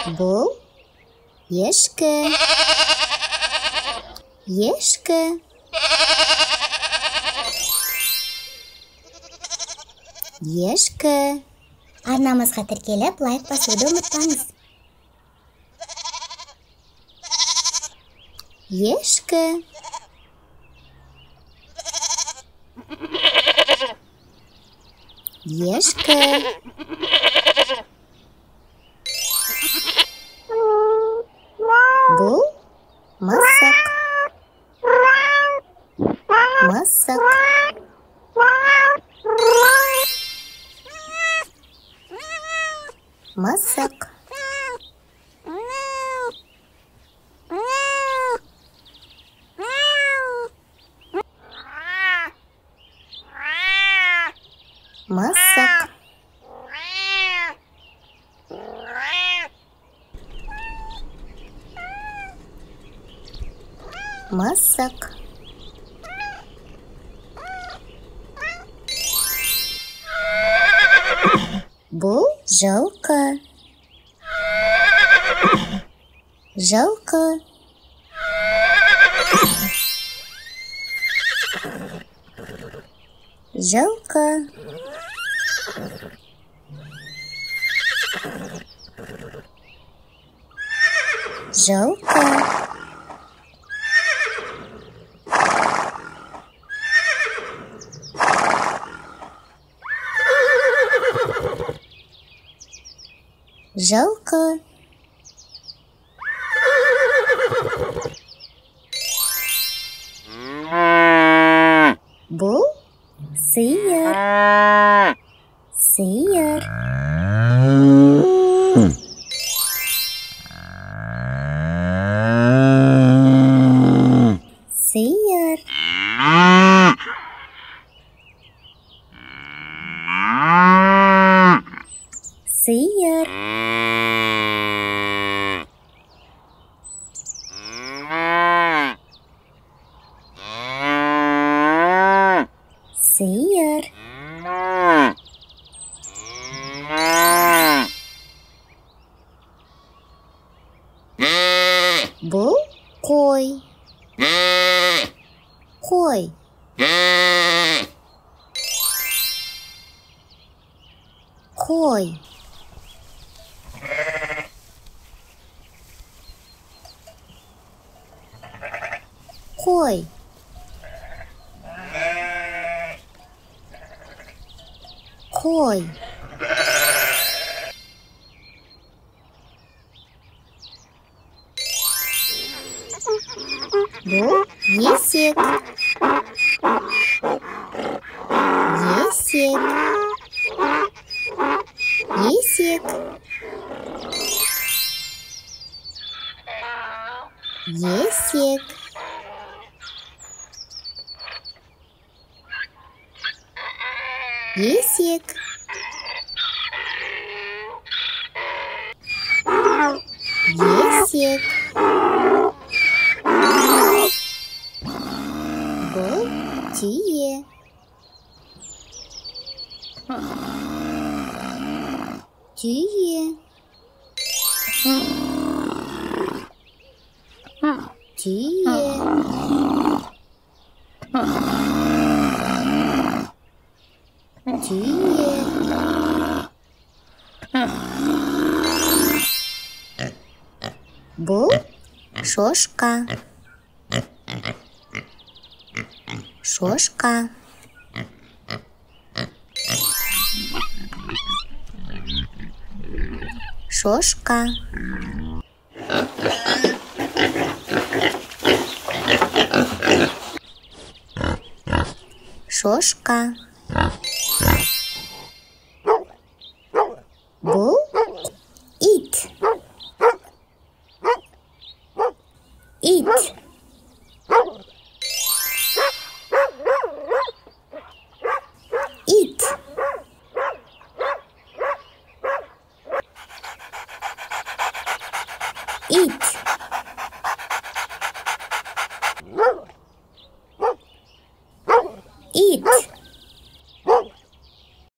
Бұл ешкі. Ешкі. Ешкі. Арнамызға тіркеліп, лайк басуды ұмытпаңыз. Ешкі. Ешкі. Бұл мысық. Мысық. Мысық. Мысық. Мысық. Бұл жылқы. Жылқы. Жылқы. Жылқы. Жылқы. Бұл сиыр. Сиыр. Сиыр. Сиыр. Сиыр. Бұл қой. Қой. Қой. Қой. Қой. Бұл есек. Есек. Есек. Есек. Есек. Есек. Бұл түйе. Түйе. Түйе. Түйе. Бұл шошқа. Шошқа. Шошқа. Шошқа. Бұл ит. Ит. Ит. Ит.